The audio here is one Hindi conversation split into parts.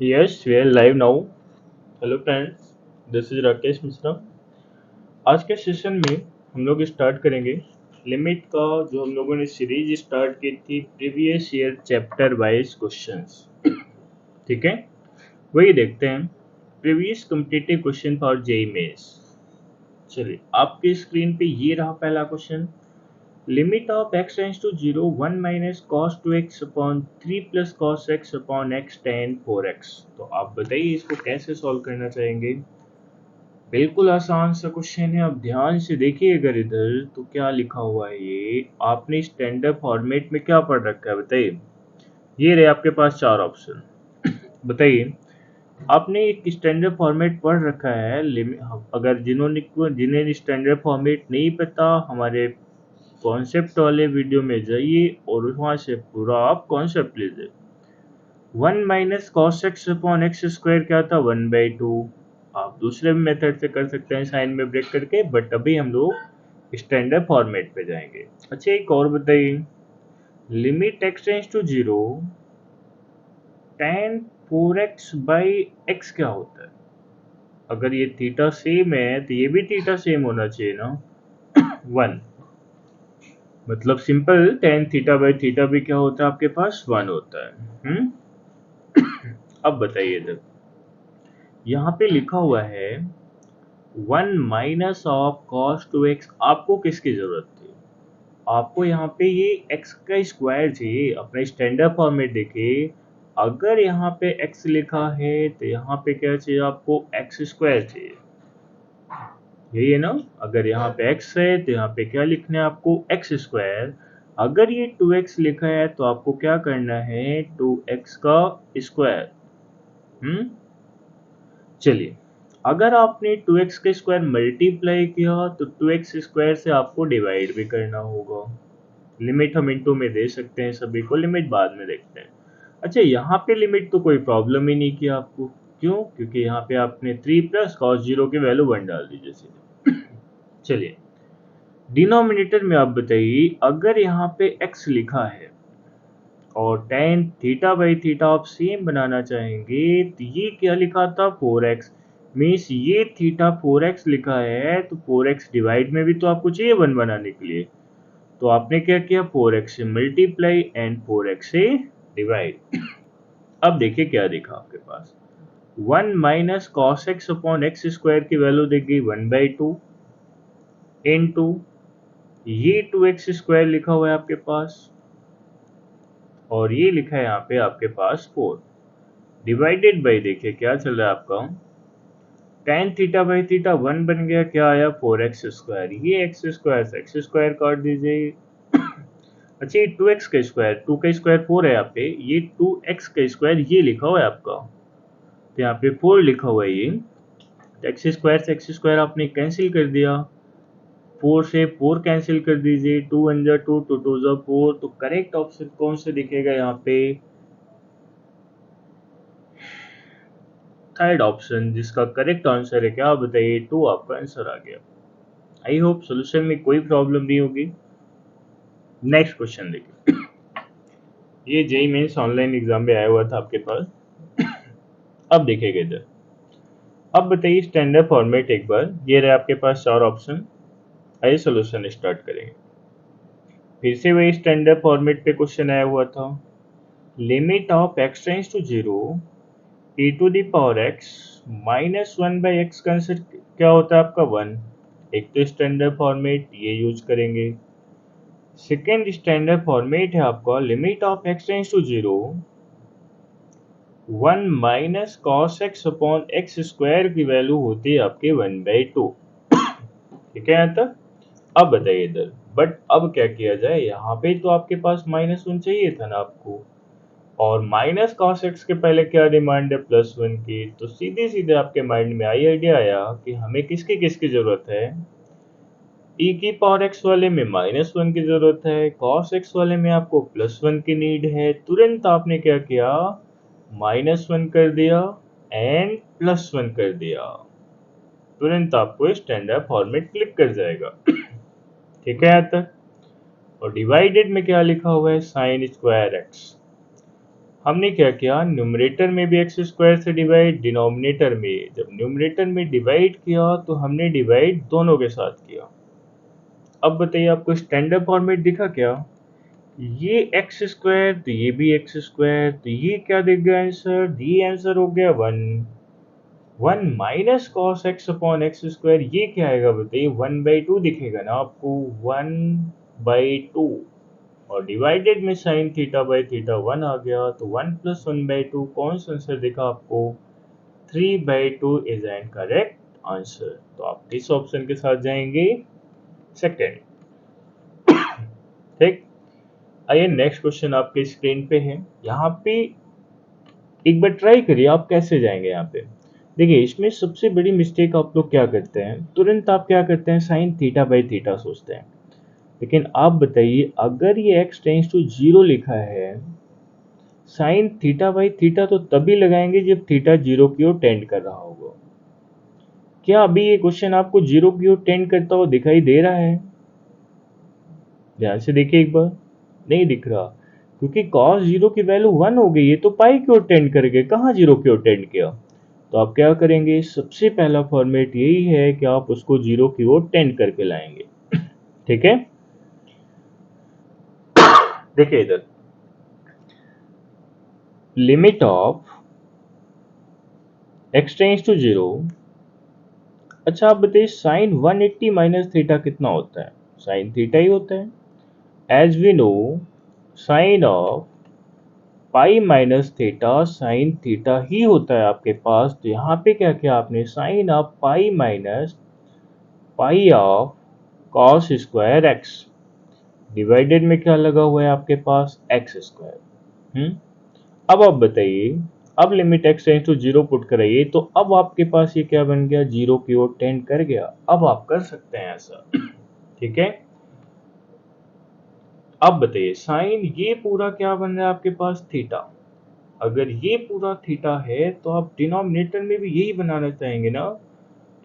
Yes, we are live now. Hello friends, this is Rakesh Mishra. आज के सेशन में हम लोग स्टार्ट करेंगे लिमिट का, जो हम लोगों ने सीरीज स्टार्ट की थी previous year chapter wise questions. ठीक है, वही देखते हैं। Previous competitive question for JEE Mains. चलिए, आपकी स्क्रीन पे ये रहा पहला question. Limit of x tends to 0 1 minus cos 2x upon 3 plus cos x upon x tan 4x। तो आप बताइए इसको कैसे सॉल्व करना चाहेंगे। बिल्कुल आसान सा क्वेश्चन है। अब ध्यान से देखिए अगर इधर तो क्या लिखा हुआ है। ये आपने स्टैंडर्ड फॉर्मेट में क्या पढ़ रखा है बताइए। ये रहे आपके पास चार ऑप्शन। बताइए, आपने एक स्टैंडर्ड फॉर्मेट पढ़ रखा है। अगर जिन्हें स्टैंडर्ड फॉर्मेट नहीं पता, हमारे कॉन्सेप्ट वाले वीडियो में जाइए और वहां से पूरा आप कॉन्सेप्ट लीजिए। 1 minus cos x upon x square क्या था, 1/2। आप दूसरे मेथड से कर सकते हैं साइन में ब्रेक करके, बट अभी हम लोग स्टैंडर्ड फॉर्मेट पे जाएंगे। अच्छा, एक और बताइए, limit x tends to 0 tan 4x by x क्या होता है। अगर ये थीटा सेम है तो ये भी थीटा सेम होना चाहिए ना, 1। मतलब simple, tan theta by theta भी क्या होता है आपके पास, 1 होता है। अब बताइए इधर, यहाँ पे लिखा हुआ है 1 माइनस ऑफ कॉस 2x। आपको किसकी जरूरत थी, आपको यहाँ पे ये x का स्क्वायर चाहिए। अपना स्टैंडर्ड फॉर्मेट देखिए, अगर यहाँ पे x लिखा है तो यहाँ पे क्या चाहिए आपको, x स्क्वायर चाहिए। यही है ना, अगर यहाँ पे x है तो यहाँ पे क्या लिखना है आपको, x स्क्वायर। अगर ये 2x लिखा है तो आपको क्या करना है, 2x का स्क्वायर। चलिए, अगर आपने 2x का स्क्वायर मल्टीप्लाई किया तो 2x स्क्वायर से आपको डिवाइड भी करना होगा। लिमिट हम इनटू में दे सकते हैं, सभी को लिमिट बाद में देखते हैं। अच्छा, यहाँ पे लिमिट तो कोई प्रॉब्लम ही नहीं किया आपको। क्यों, क्योंकि यहाँ पे आपने 3 प्लस कॉस 0 की वैल्यू 1 डाल दी जैसे। चलिए, डिनोमिनेटर में आप बताइए, अगर यहाँ पे x लिखा है और tan थीटा बाई थीटा आप सेम बनाना चाहेंगे तो ये क्या लिखा था, 4x। मीन्स ये थीटा 4x लिखा है तो 4x डिवाइड में भी तो आपको चाहिए 1 बनाने के लिए। तो आपने क्या किया, 4x से मल्टीप्लाई एंड 4x से डिवाइड। अब देखिए क्या दिखा आपके पास, 1 minus cos x upon x square की वैल्यू देख गई 1/2 इनटू ये 2x स्क्वायर लिखा हुआ है आपके पास, और ये लिखा है यहाँ पे आपके पास 4 डिवाइडेड बाई, देखिए क्या चल रहा है आपका, tan थीटा बाई थीटा 1 बन गया, क्या आया, 4x स्क्वायर। ये x स्क्वायर से x स्क्वायर काट दीजिए। अच्छा, ये 2x का स्क्वायर, 2 का स्क्वायर 4 है यहाँ पे, ये 2x का स्क्वायर ये लिखा हुआ है आपका, तो यहाँ पे 4 लिखा हुआ है ये। तो एक्स स्क्वायर से एक्स स्क्वायर आपने कैंसिल कर दिया, 4 से 4 कैंसिल कर दीजिए, 2 1 जा 2, 2 2 जा 4। तो करेक्ट ऑप्शन कौन से दिखेगा यहाँ पे, थर्ड ऑप्शन, जिसका करेक्ट आंसर है क्या बताइए, 2 आपका आंसर आ गया। आई होप सोल्यूशन में कोई प्रॉब्लम नहीं होगी। नेक्स्ट क्वेश्चन देखिए, ये जेईई मेंस ऑनलाइन एग्जाम में आया हुआ था आपके पास। अब देखिएगा इधर, अब बताइए स्टैंडर्ड फॉर्मेट एक बार, ये रहे आपके पास चार ऑप्शन। आइए सोल्यूशन स्टार्ट करेंगे। फिर से वही स्टैंडर्ड फॉर्मेट पे क्वेश्चन आया हुआ था। Limit of x tends to 0 e to the power x minus 1 by x का आंसर क्या होता है आपका, 1। एक तो स्टैंडर्ड फॉर्मेट ये यूज करेंगे। सेकेंड स्टैंडर्ड फॉर्मेट है आपका, limit of x tends to 0 1 minus cos x upon x square की वैल्यू होती है आपके 1/2। ठीक है यहाँ तक। अब बताइए इधर, बट अब क्या किया जाए, यहाँ पे तो आपके पास -1 चाहिए था ना आपको, और माइनस कॉस एक्स के पहले क्या डिमांड है, +1 की। तो सीधे सीधे आपके माइंड में आइडिया आया कि हमें किसकी किसकी जरूरत है, e की पावर x वाले में -1 की जरूरत है, cos x वाले में आपको +1 की नीड है। तुरंत आपने क्या किया, -1 कर दिया एंड +1 कर दिया, तुरंत आपको स्टैंडर्ड फॉर्मेट क्लिक कर जाएगा। ठीक है यहाँ तक। और डिवाइडेड में क्या लिखा हुआ है, साइन स्क्वायर एक्स। हमने क्या किया, न्यूमरेटर में भी एक्स स्क्वायर से डिवाइड, डिनोमिनेटर में जब न्यूमरेटर में डिवाइड किया तो हमने डिवाइड दोनों के साथ किया। अब बताइए आपको स्टैंडर्ड फॉर्मेट दिखा क्या, ये एक्स स्क्वायर तो ये भी एक्स स्क्वायर, तो ये क्या दिख गया आंसर, ये आंसर हो गया 1 minus cos x upon x square. ये क्या आएगा बताइए, 1/2 दिखेगा ना आपको, 1/2 और डिवाइडेड में साइन थीटा बाई थीटा 1 आ गया, तो 1 प्लस 1/2 कौन सा आंसर दिखा आपको, 3/2 इज एन करेक्ट आंसर। तो आप किस ऑप्शन के साथ जाएंगे, सेकेंड। ठीक, आइए नेक्स्ट क्वेश्चन आपके स्क्रीन पे है। यहाँ पे एक बार ट्राई करिए आप कैसे जाएंगे। यहाँ पे देखिए, इसमें सबसे बड़ी मिस्टेक आप लोग क्या करते हैं, तुरंत आप क्या करते हैं, साइन थीटा बाई थीटा सोचते हैं। लेकिन आप बताइए, अगर ये एक्स टेंस टू जीरो लिखा है, साइन थीटा बाई थीटा तो तभी लगाएंगे जब थीटा जीरो की ओर टेंड कर रहा होगा। क्या अभी ये क्वेश्चन आपको जीरो की ओर टेंड करता हुआ दिखाई दे रहा है, ध्यान से देखिए एक बार, नहीं दिख रहा, क्योंकि cos जीरो की वैल्यू 1 हो गई है, तो पाई की ओर टेंड करके कहाँ जीरो की ओर टेंड किया। तो आप क्या करेंगे, सबसे पहला फॉर्मेट यही है कि आप उसको जीरो की ओर टेंड करके लाएंगे। ठीक है, देखिए इधर limit of x tends to zero. अच्छा आप बताइए, साइन 180 माइनस थीटा कितना होता है, साइन थीटा ही होता है। As we know, sine of pi minus theta sine theta ही होता है आपके पास। तो यहाँ पे क्या किया आपने, sine of pi minus pi of cos square x, divided में क्या लगा हुआ है आपके पास, एक्स स्क्वायर। अब आप बताइए, अब limit x tends to zero put कराइए, तो अब आपके पास ये क्या बन गया, जीरो की ओर टेंड कर गया। अब आप कर सकते हैं ऐसा। ठीक है, अब बताइए, साइन ये पूरा क्या बन रहा है आपके पास, थीटा। अगर ये पूरा थीटा है तो आप डिनोमिनेटर में भी यही बनाना चाहेंगे ना,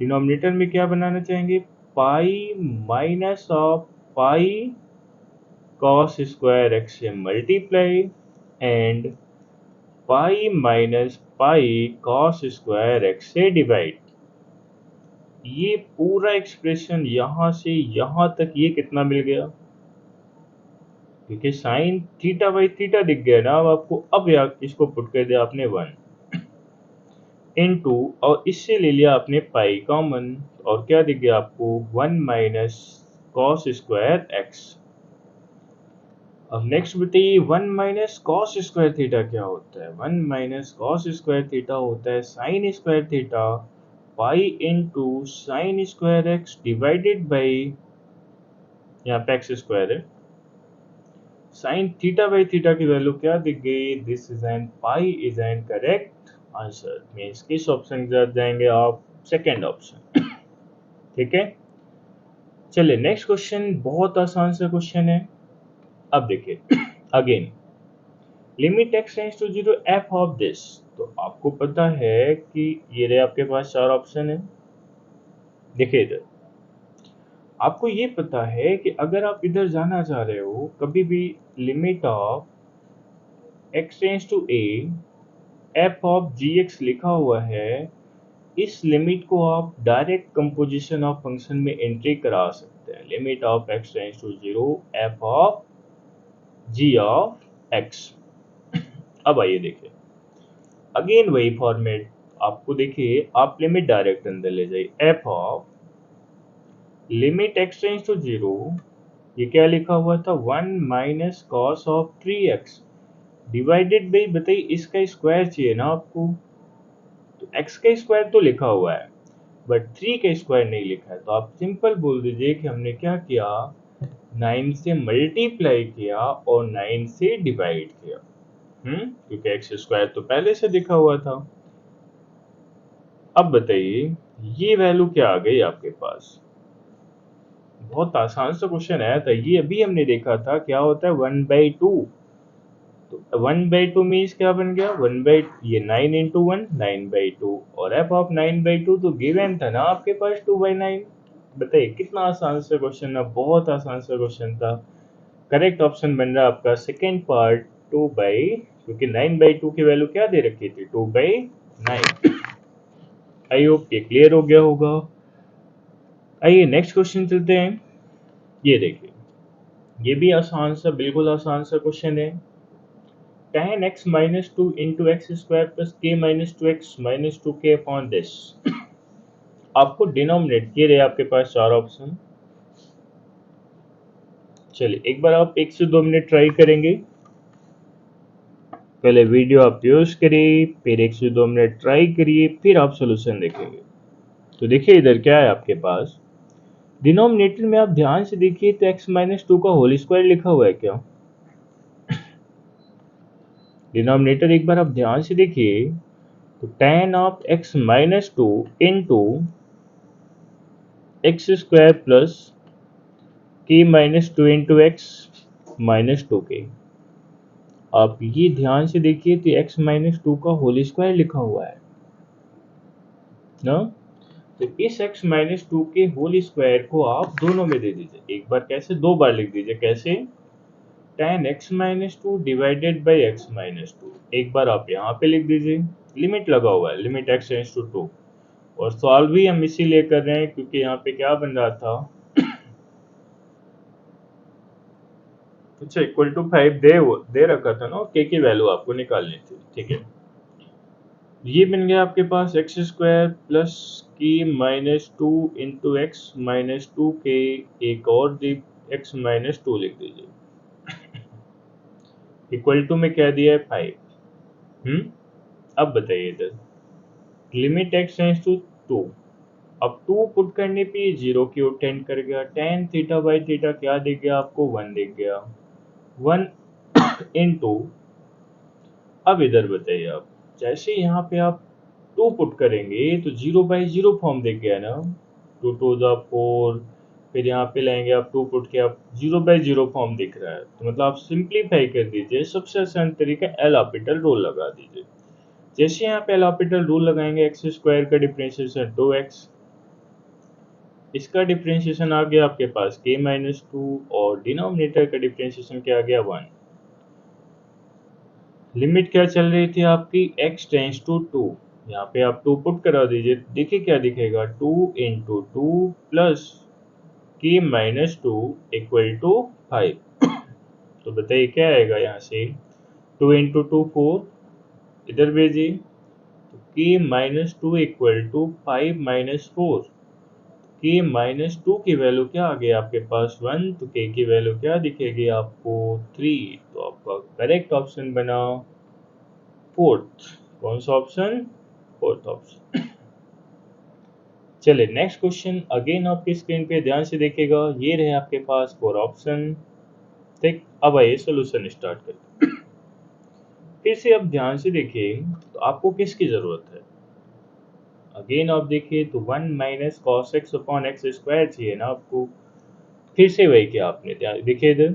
डिनोमिनेटर में क्या बनाना चाहेंगे, pi minus of pi cos square x से multiply and pi minus pi cos square x से डिवाइड। ये पूरा एक्सप्रेशन यहां से यहां तक ये कितना मिल गया, क्योंकि साइन थीटा बाई थीटा दिख गया ना अब आपको। अब यार इसको पुट कर दिया आपने 1 इनटू, और इससे ले लिया आपने पाई कॉमन, और क्या दिख गया आपको, 1 माइनस कॉस स्क्वायर एक्स। अब नेक्स्ट बताइए, 1 माइनस कॉस स्क्वायर थीटा क्या होता है, 1 माइनस कॉस स्क्वायर थीटा होता है sign square theta pi into sine square x divided by, यहाँ पे एक्स स्क्वायर है, साइन थीटा बाई थीटा की वैल्यू क्या दिख गई, this is an pi is an correct answer. Means किस ऑप्शन के साथ जाएंगे आप, सेकेंड ऑप्शन। ठीक है, चलिए नेक्स्ट क्वेश्चन, बहुत आसान सा क्वेश्चन है। अब देखिए again, limit x tends to zero f of this. तो आपको पता है कि ये रहे आपके पास चार ऑप्शन है। देखिए इधर आपको ये पता है कि अगर आप इधर जाना चाह रहे हो, कभी भी limit of x tends to a f of g x लिखा हुआ है, इस लिमिट को आप डायरेक्ट कंपोजिशन ऑफ फंक्शन में एंट्री करा सकते हैं। Limit of x tends to zero f of g of x. अब आइए देखिए, अगेन वही फॉर्मेट, आपको देखिए आप लिमिट डायरेक्ट अंदर ले जाइए, f of limit x tends to zero, ये क्या लिखा हुआ था, 1 minus cos of 3x divided by, बताइए इसका स्क्वायर चाहिए ना आपको, तो x का स्क्वायर तो लिखा हुआ है बट 3 का स्क्वायर नहीं लिखा है। तो आप सिंपल बोल दीजिए कि हमने क्या किया, 9 से मल्टीप्लाई किया और 9 से डिवाइड किया। क्योंकि एक्स स्क्वायर तो पहले से दिखा हुआ था। अब बताइए ये वैल्यू क्या आ गई आपके पास, बहुत आसान सा क्वेश्चन आया था ये, अभी हमने देखा था क्या होता है 1/2। तो 1/2 मीन्स क्या बन गया, 1 ये 9 इंटू 1 9/2, और एफ ऑफ 9/2 तो गिवन था ना आपके पास 2/9। बताइए कितना आसान सा क्वेश्चन है, बहुत आसान सा क्वेश्चन था। करेक्ट ऑप्शन बन रहा है आपका सेकेंड पार्ट 2/2। क्योंकि 9/2 की वैल्यू क्या दे रखी थी, 2/9। आई होप ये क्लियर हो गया होगा। आइए नेक्स्ट क्वेश्चन चलते हैं। ये देखिए, ये भी आसान सा, बिल्कुल आसान सा क्वेश्चन है। tan x minus 2 into x square plus k minus 2x minus 2k upon this। आपको डिनोमिनेट किए रहे आपके पास चार ऑप्शन। चलिए एक बार आप 1 से 2 मिनट ट्राई करेंगे। पहले वीडियो आप यूज करिए, फिर 1 से 2 मिनट ट्राई करिए, फिर आप सोल्यूशन देखेंगे। तो देखिए इधर क्या है आपके पास, डिनोमिनेटर में आप ध्यान से देखिए तो x माइनस 2 का होल स्क्वायर लिखा हुआ है क्या। डिनोमिनेटर एक बार आप ध्यान से देखिए तो tan of x minus 2 into x square plus k minus 2 into x minus 2k। आप ये ध्यान से देखिए तो x माइनस 2 का होल स्क्वायर लिखा हुआ है ना। तो इस x माइनस 2 के होल स्क्वायर को आप दोनों में दे दीजिए। एक बार कैसे, दो बार लिख दीजिए। कैसे, tan x minus 2 divided by x minus 2। एक बार आप यहाँ पे लिख दीजिए, लिमिट लगा हुआ है, लिमिट x टेंड्स टू 2। और सॉल्व भी हम इसीलिए कर रहे हैं क्योंकि यहाँ पे क्या बन रहा था, अच्छा इक्वल टू 5 दे रखा था ना, k की वैल्यू आपको निकालनी थी। ठीक है, ये बन गया आपके पास एक्स स्क्वायर प्लस की minus 2 into x minus 2k। एक और एक्स माइनस 2 लिख दीजिए। इक्वल टू में क्या दिया है, 5। अब बताइए इधर, लिमिट एक्स टेंड्स टू 2। अब 2 पुट करने पे 0 की ओर टेंड कर गया। tan थीटा बाई थीटा क्या दिख गया आपको, 1 दिख गया। 1 इंटू, अब इधर बताइए आप, जैसे यहाँ पे आप 2 पुट करेंगे तो 0/0 फॉर्म दिख गया ना, 2 टू द 4। फिर यहाँ पे लाएंगे आप 2 पुट के, आप 0/0 फॉर्म दिख रहा है। तो मतलब आप सिंप्लीफाई कर दीजिए, सबसे आसान तरीका एल हॉपिटल रूल लगा दीजिए। जैसे यहाँ पे एल हॉपिटल रूल लगाएंगे, एक्स स्क्वायर का डिफरेंशिएशन 2x, इसका डिफरेंशिएशन आ गया आपके पास k माइनस 2, और डिनोमिनेटर का डिफरेंशिएशन क्या आ गया, 1। लिमिट क्या चल रही थी आपकी, x टेंस टू 2। यहाँ पे आप 2 पुट करा दीजिए, देखिए क्या दिखेगा, 2 into 2 plus k minus 2 equal to 5। तो बताइए क्या आएगा यहाँ से, 2 इंटू 2 4, इधर भेजिए, तो k minus 2 equal to 5 minus 4। k minus 2 की वैल्यू क्या आ गई आपके पास, 1। तो k की वैल्यू क्या दिखेगी आपको, 3। तो आपका करेक्ट ऑप्शन बना फोर्थ। कौन सा ऑप्शन, फोर्थ ऑप्शन। चलिए नेक्स्ट क्वेश्चन, अगेन आपकी स्क्रीन पे ध्यान से देखिएगा। ये रहे आपके पास 4 ऑप्शन। ठीक, अब आइए सोल्यूशन स्टार्ट करते। फिर से अब ध्यान से देखिए तो आपको किसकी जरूरत है। अगेन आप देखिए तो 1 minus cos x upon x square चाहिए ना आपको। फिर से वही किया आपने, ध्यान देखिए इधर,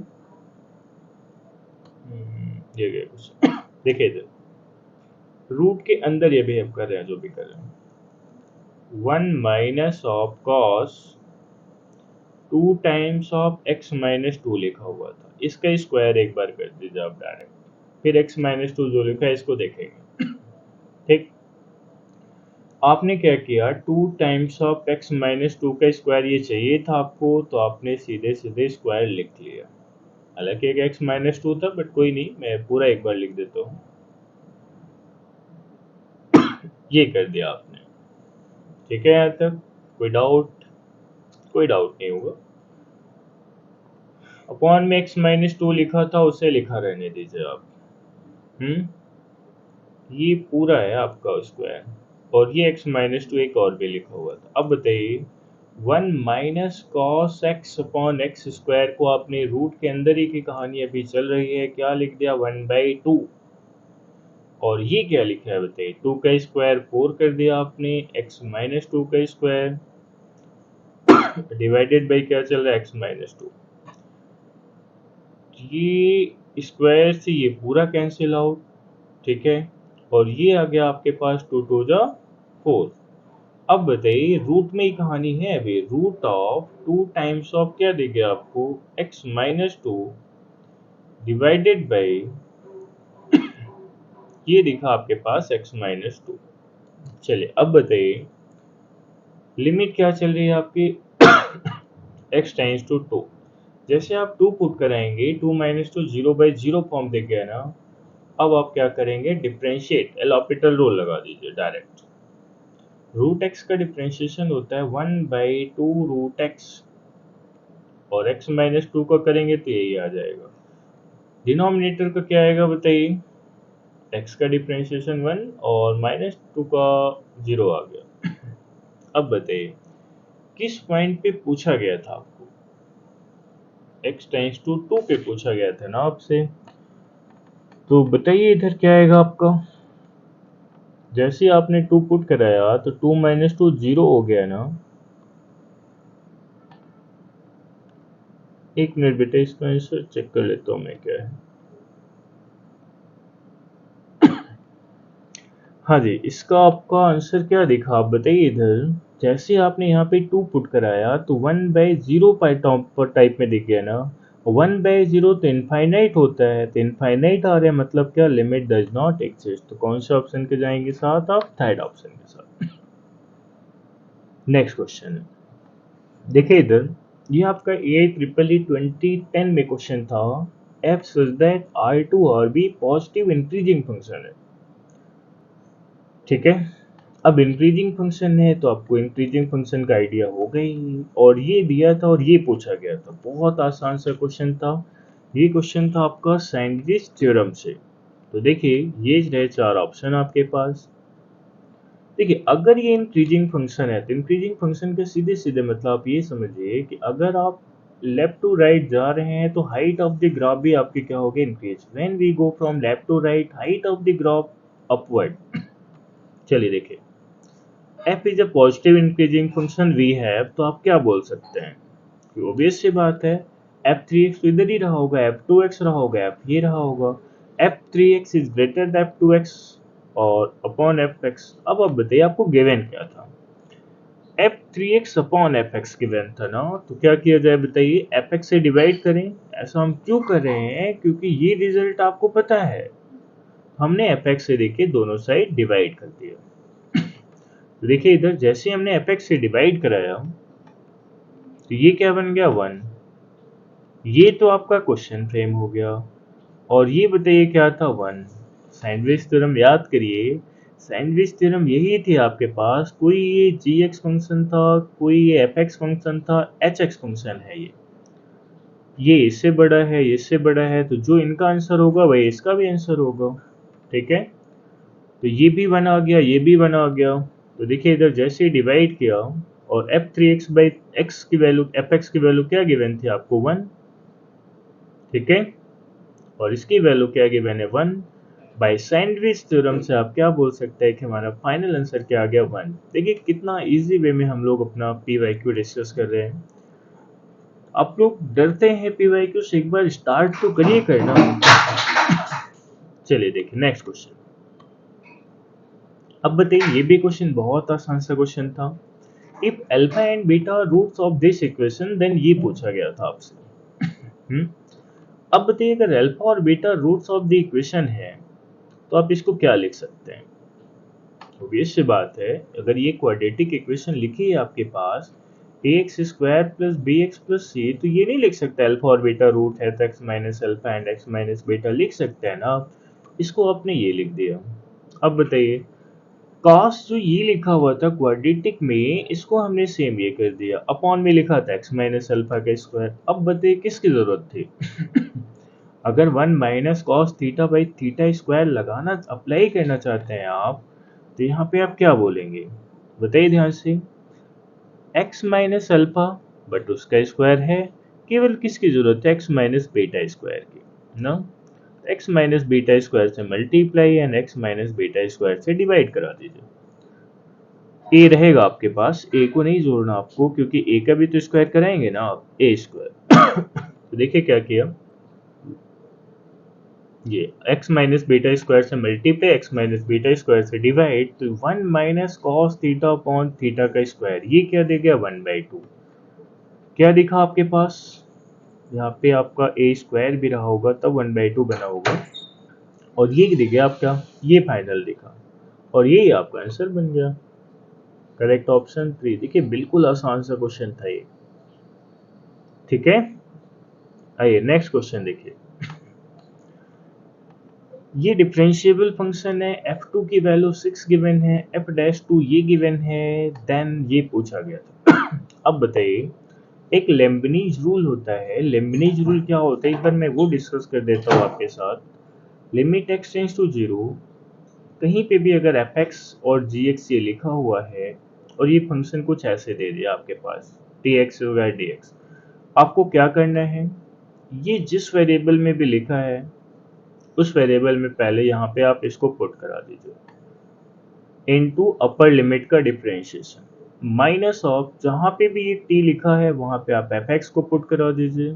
ये गया क्वेश्चन। देखिए इधर, रूट के अंदर ये बिहेव कर रहे हैं जो भी कर रहे हैं। 1 minus of cos 2 times of x minus 2 लिखा हुआ था, इसका स्क्वायर एक बार कर दीजिए आप डायरेक्ट। फिर एक्स माइनस 2 जो लिखा है इसको देखेंगे। ठीक, आपने क्या किया, 2 टाइम्स ऑफ एक्स माइनस 2 का स्क्वायर ये चाहिए था आपको, तो आपने सीधे सीधे स्क्वायर लिख लिया। हालांकि एक एक्स माइनस 2 था, बट कोई नहीं, मैं पूरा एक बार लिख देता हूँ। ये कर दिया आपने। ठीक है, यहाँ तक कोई डाउट, कोई डाउट नहीं होगा। अपॉन में एक्स माइनस 2 लिखा था, उसे लिखा रहने दीजिए आप। ये पूरा है आपका स्क्वायर, और ये एक्स माइनस 2 एक और भी लिखा हुआ था। अब बताइए, 1 minus cos x upon x square को आपने रूट के अंदर ही की कहानी अभी चल रही है, क्या लिख दिया, 1/2। और ये क्या लिखा है बताइए, 2 का स्क्वायर 4 कर दिया आपने, एक्स माइनस 2 का स्क्वायर डिवाइडेड बाई क्या चल रहा है, एक्स माइनस 2। ये स्क्वायर से ये पूरा कैंसिल आउट। ठीक है, और ये आ गया आपके पास 2 टू जा 4। अब बताइए, रूट में ही कहानी है अभी, रूट ऑफ 2 टाइम्स ऑफ क्या देंगे आपको, एक्स माइनस 2 डिवाइडेड बाई ये दिखा आपके पास x-2। चलिए अब बताइए लिमिट क्या चल रही है आपकी x → 2। जैसे आप 2 पुट कराएंगे 2 - 2 0/0 फॉर्म दे गया ना। अब आप क्या करेंगे, डिफरेंशिएट एल हॉपिटल रूल लगा दीजिए डायरेक्ट। रूट एक्स का डिफरेंशिएशन होता है 1/2 रूट एक्स, और x-2 का करेंगे तो यही आ जाएगा। डिनोमिनेटर का क्या आएगा बताइए, x का डिफरेंशिएशन 1 और -2 का 0 आ गया। अब बताइए किस पॉइंट पे पूछा गया था आपको, x → 2 पे पूछा गया था ना आपसे। तो बताइए इधर क्या आएगा आपका। जैसे आपने 2 पुट कराया तो 2 - 2 0 हो गया ना। एक मिनट बेटा, इसका आंसर चेक कर लेता हूँ मैं क्या है। हाँ जी, इसका आपका आंसर क्या दिखा आप बताइए इधर। जैसे आपने यहाँ पे 2 पुट कराया तो 1/0 टाइप में दिख गया ना। 1/0 तो इनफाइनाइट होता है, तो इनफाइनाइट आ रहा है, मतलब क्या, लिमिट डज नॉट एग्जिस्ट। तो कौन से ऑप्शन के जाएंगे साथ आप, थर्ड ऑप्शन के साथ। नेक्स्ट क्वेश्चन है, देखिए इधर, ये आपका AIEEE 2010 में क्वेश्चन था। F such that R2 R B positive increasing function है। ठीक है, अब इंक्रीजिंग फंक्शन है तो आपको इंक्रीजिंग फंक्शन का आइडिया हो गई, और ये दिया था और ये पूछा गया था, बहुत आसान सा क्वेश्चन था। ये क्वेश्चन था आपका सैंडविच थ्योरम से। तो देखिए ये रहे 4 ऑप्शन आपके पास। देखिए अगर ये इंक्रीजिंग फंक्शन है तो इंक्रीजिंग फंक्शन के सीधे सीधे मतलब आप ये समझिए कि अगर आप लेफ्ट टू राइट जा रहे हैं तो हाइट ऑफ द ग्राफ भी आपकी क्या होगी, increase. When we go from left to right, height of the graph upward. चलिए देखिए, f is a positive increasing function we have, तो आप क्या बोल सकते हैं कि ऑब्वियस सी बात है f3x तो इधर ही रहा होगा, f2x रहा होगा, f ये रहा होगा। f3x is greater than f2x और अपॉन fx। अब आप बताइए आपको गिवन क्या था, f3x अपॉन fx गिवन था ना। तो क्या किया जाए बताइए, fx से डिवाइड करें। ऐसा हम क्यों कर रहे हैं, क्योंकि ये रिजल्ट आपको पता है, हमने fx से देखिए दोनों साइड डिवाइड कर दिया। तो देखिए इधर जैसे हमने fx से डिवाइड कराया तो ये क्या बन गया, 1। ये तो आपका क्वेश्चन फ्रेम हो गया, और ये बताइए क्या था, 1। सैंडविच थ्योरम याद करिए, सैंडविच थ्योरम यही थी आपके पास, कोई ये gx फंक्शन था, कोई ये fx फंक्शन था, hx फंक्शन है, ये इससे बड़ा है, ये इससे बड़ा है, तो जो इनका आंसर होगा वही इसका भी आंसर होगा। ठीक है, तो ये भी बना गया, ये भी बना गया। तो देखिए इधर जैसे डिवाइड किया, और f3x/x की वैल्यू, fx की वैल्यू क्या गिवन थी आपको, 1। ठीक है, और इसकी वैल्यू क्या गिवन है, 1। बाय सैंडविच थ्योरम से आप क्या बोल सकते हैं कि हमारा फाइनल आंसर क्या आ गया, 1। देखिए कितना इजी वे में हम लोग अपना PYQ डिस्कस कर रहे हैं। आप लोग डरते हैं PYQ से, एक बार स्टार्ट तो करिए करना। चलिए देखिए नेक्स्ट क्वेश्चन। अब बताइए, ये भी क्वेश्चन बहुत आसान सा क्वेश्चन था। If alpha and beta roots of this equation, then ये पूछा गया था आपसे। अब बताइए अगर अल्फा और beta roots of the equation है तो आप इसको क्या लिख सकते हैं। ऑब्वियस सी बात है, अगर ये क्वाड्रेटिक इक्वेशन लिखी है आपके पास ax² + bx + c, तो ये नहीं लिख सकते अल्फा और बीटा रूट है तो x - alpha and x - beta लिख सकते हैं ना। इसको आपने ये लिख दिया। अब बताइए कॉस जो ये लिखा हुआ था क्वाड्रेटिक में, इसको हमने सेम ये कर दिया, अपॉन में लिखा था x - अल्फा का स्क्वायर। अब बताइए किसकी जरूरत थी। अगर 1 - cos θ/θ² लगाना, अप्लाई करना चाहते हैं आप, तो यहाँ पे आप क्या बोलेंगे बताइए ध्यान से। x - अल्फा बट उसका स्क्वायर है, केवल किसकी जरूरत है, x - बीटा स्क्वायर की ना। x - बीटा स्क्वायर से multiply and x - beta square से डिवाइड करा दीजिए। a रहेगा आपके पास, a को नहीं जोड़ना आपको, क्योंकि a का भी तो स्क्वायर कराएंगे ना आप, a²। तो देखिए क्या किया, ये x - बीटा स्क्वायर से मल्टीप्लाई, x - बीटा स्क्वायर से डिवाइड, तो 1 - cos θ/θ का स्क्वायर, ये क्या दे गया, 1/2। क्या दिखा आपके पास, यहाँ पे आपका a² भी रहा होगा तब 1/2 बना होगा। और ये दिख गया आपका, ये फाइनल दिखा, और यही आपका आंसर बन गया। Correct option 3। देखिए बिल्कुल आसान सा क्वेश्चन था ये। ठीक है, आइए नेक्स्ट क्वेश्चन देखिए। ये डिफरेंशिएबल फंक्शन है, f2 की वैल्यू 6 गिवन है, f'2 ये गिवन है, देन ये पूछा गया था। अब बताइए, एक लेम्बनीज रूल होता है। लेम्बनीज रूल क्या होता है, एक बार मैं वो डिस्कस कर देता हूँ आपके साथ। लिमिट x टेंड्स टू 0, कहीं पे भी अगर fx और gx ये लिखा हुआ है और ये फंक्शन कुछ ऐसे दे दिया आपके पास dx वगैरह dx, आपको क्या करना है, ये जिस वेरिएबल में भी लिखा है उस वेरिएबल में पहले यहाँ पे आप इसको पुट करा दीजिए इनटू अपर लिमिट का डिफरेंशिएशन, माइनस ऑफ जहाँ पे भी ये t लिखा है वहाँ पे आप fx को पुट करा दीजिए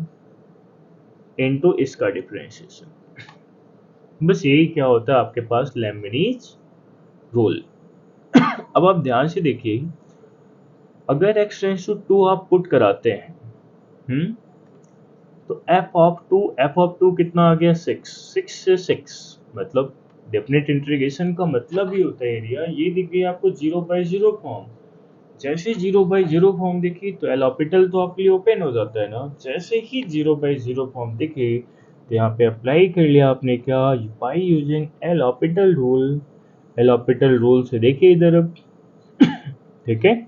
इनटू इसका डिफरेंशिएशन। बस यही क्या होता है आपके पास लेम्बनीज रूल। अब आप ध्यान से देखिए, अगर x टेंड्स टू 2 आप पुट कराते हैं, तो f ऑफ 2 कितना आ गया, 6, 6 से 6, मतलब डेफिनेट इंटीग्रेशन का मतलब ही होता है एरिया। ये दिख गई आपको 0/0 फॉर्म। जैसे 0/0 फॉर्म दिखी तो एल ऑर्बिटल तो आपके लिए ओपन हो जाता है ना। जैसे ही 0/0 फॉर्म दिखे तो यहाँ पे अप्लाई कर लिया आपने क्या, by using L orbital rule. L orbital rule से देखिए इधर अब, ठीक है,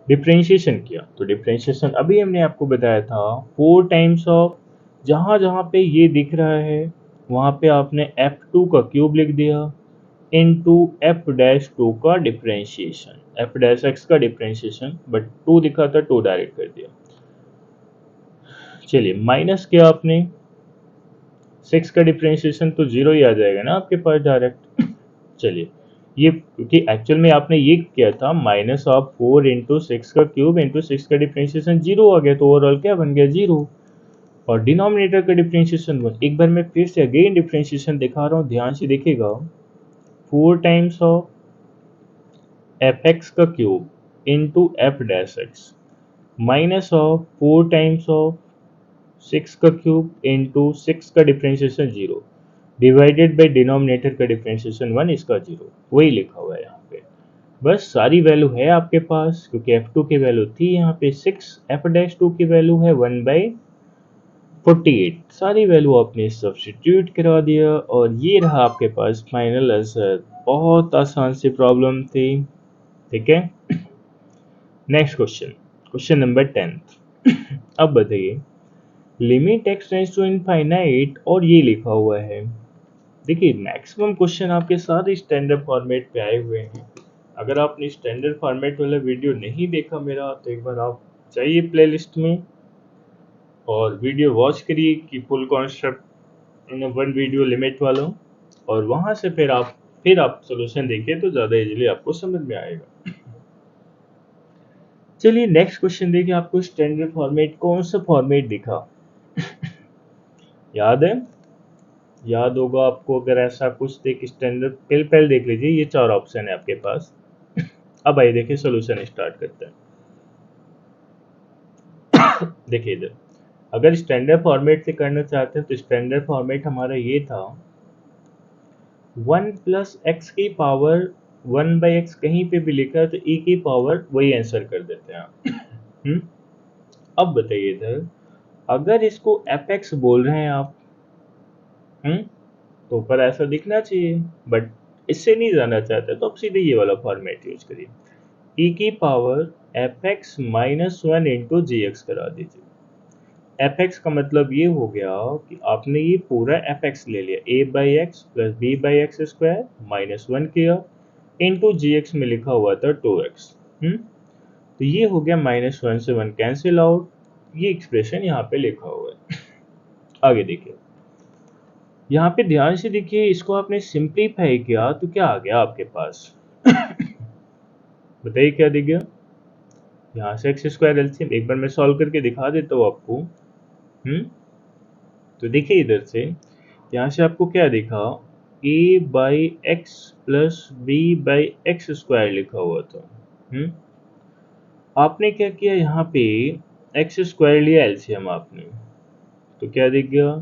डिफरेंशिएशन किया तो डिफरेंशिएशन अभी हमने आपको बताया था 4 टाइम्स ऑफ, जहां जहां पे ये दिख रहा है वहां पे आपने f2 का क्यूब लिख दिया इनटू f'2 का डिफरेंशिएशन, f'(x) का डिफरेंशिएशन, बट 2 दिखा था 2 डायरेक्ट कर दिया। चलिए माइनस किया आपने 6 का डिफरेंशिएशन तो 0 ही आ जाएगा ना आपके पास डायरेक्ट। चलिए ये, क्योंकि एक्चुअल में आपने ये किया था -4 इंटू 6 का क्यूब इंटू 6 का डिफरेंशिएशन 0 आ गया, तो ओवरऑल क्या बन गया, 0। और डिनोमिनेटर का डिफरेंशिएशन 1। एक बार मैं फिर से अगेन डिफरेंशिएशन दिखा रहा हूँ, ध्यान से देखिएगा। 4 टाइम्स ऑफ f(x) का cube into f'(x) minus of 4 times of 6 का क्यूब इंटू 6 का डिफरेंशिएशन 0 डिवाइडेड बाई डिनोमिनेटर का डिफरेंशिएशन 1, इसका 0, वही लिखा हुआ है यहाँ पे। बस सारी वैल्यू है आपके पास, क्योंकि f2 की वैल्यू थी यहाँ पे 6, f'2 की वैल्यू है 1/48। सारी वैल्यू आपने सब्स्टिट्यूट करा दिया और ये रहा आपके पास फाइनल आंसर। बहुत आसान सी प्रॉब्लम थी, ठीक है। Next question, question number 10। अब बताइए, limit x tends to infinite और ये लिखा हुआ है। देखिए मैक्सिमम क्वेश्चन आपके साथ स्टैंडर्ड फॉर्मेट पे आए हुए हैं। अगर आपने स्टैंडर्ड फॉर्मेट वाला वीडियो नहीं देखा मेरा, तो एक बार आप जाइए प्लेलिस्ट में और वीडियो वॉच करिए कि full concept in one video limit वालों, और वहां से फिर आप सोल्यूशन देखिए तो ज़्यादा इजीली आपको समझ में आएगा। चलिए नेक्स्ट क्वेश्चन देखिए, आपको स्टैंडर्ड फॉर्मेट कौन सा फॉर्मेट दिखा, याद है, याद होगा आपको। अगर ऐसा कुछ देख स्टैंडर्ड पहले देख लीजिए, ये 4 ऑप्शन है आपके पास। अब आइए देखिए सोल्यूशन स्टार्ट करते हैं। देखिए इधर, अगर स्टैंडर्ड फॉर्मेट से करना चाहते हैं तो स्टैंडर्ड फॉर्मेट हमारा ये था 1 प्लस एक्स की पावर 1/x, कहीं पे भी लिखा है तो e की पावर वही आंसर कर देते हैं आप। अब बताइए इधर, अगर इसको fx बोल रहे हैं आप, तो ऊपर ऐसा दिखना चाहिए, बट इससे नहीं जाना चाहते तो आप सीधे ये वाला फॉर्मेट यूज करिए, e की पावर fx माइनस 1 इंटू जी करा दीजिए। fx का मतलब ये हो गया कि आपने ये पूरा fx ले लिया, a/x plus b/x square minus 1 किया इंटू जी में लिखा हुआ था 2x। तो ये हो गया -1 से 1 कैंसिल आउट, ये एक्सप्रेशन यहाँ पे लिखा हुआ है। आगे देखिए, यहाँ पे ध्यान से देखिए, इसको आपने सिंप्लीफाई किया तो क्या आ गया आपके पास, बताइए क्या दिख गया। यहाँ से एक्स स्क्वायर एलसीएम एक बार मैं सॉल्व करके दिखा देता हूँ आपको। तो देखिए इधर से, यहाँ से आपको क्या दिखा, a/x प्लस b/x स्क्वायर लिखा हुआ था। आपने क्या किया, यहाँ पे एक्स स्क्वायर लिया एलसीएम आपने, तो क्या दिख गया,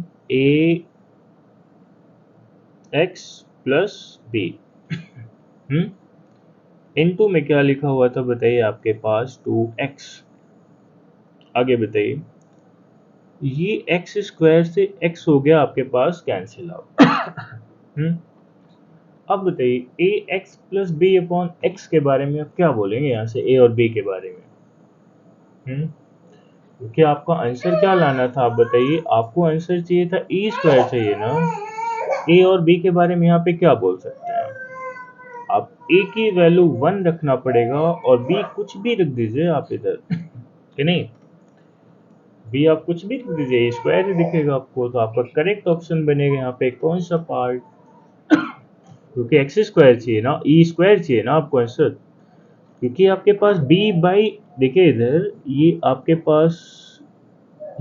एक्स प्लस बी इनटू में क्या लिखा हुआ था बताइए आपके पास 2x। आगे बताइए, ये एक्स स्क्वायर से x हो गया आपके पास कैंसिल आउट। अब बताइए a x plus b upon x के बारे में आप क्या बोलेंगे यहाँ से ए और बी के बारे में। क्योंकि आपका आंसर क्या लाना था, आप बताइए, आपको आंसर चाहिए था ई स्क्वायर चाहिए ना। ए और बी के बारे में यहाँ पे क्या बोल सकते हैं आप ए की वैल्यू 1 रखना पड़ेगा और बी कुछ भी रख दीजिए आप इधर कि नहीं, बी आप कुछ भी रख दीजिए, स्क्वायर ही दिखेगा आपको, तो आपका करेक्ट ऑप्शन बनेगा यहाँ पे कौन सा पार्ट, क्योंकि एक्स स्क्वायर चाहिए ना, ई स्क्वायर चाहिए ना आपको आंसर, क्योंकि आपके पास बी बाई, देखिए इधर ये आपके पास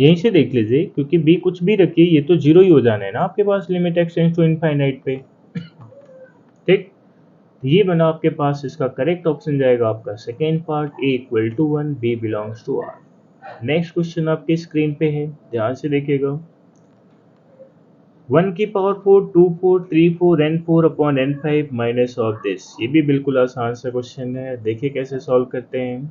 यहीं से देख लीजिए, क्योंकि बी कुछ भी रखिए ये तो जीरो ही हो जाना है ना आपके पास limit x tends to infinite पे। ठीक, ये बना आपके पास, इसका करेक्ट ऑप्शन जाएगा आपका second part, a equal to 1 b belongs to R. Next question आपकी स्क्रीन पे है, ध्यान से देखिएगा। 1 की power 4 2 4 3 4 n4 upon n5 minus of this, ये भी बिल्कुल आसान सा क्वेश्चन है, देखिए कैसे सॉल्व करते हैं।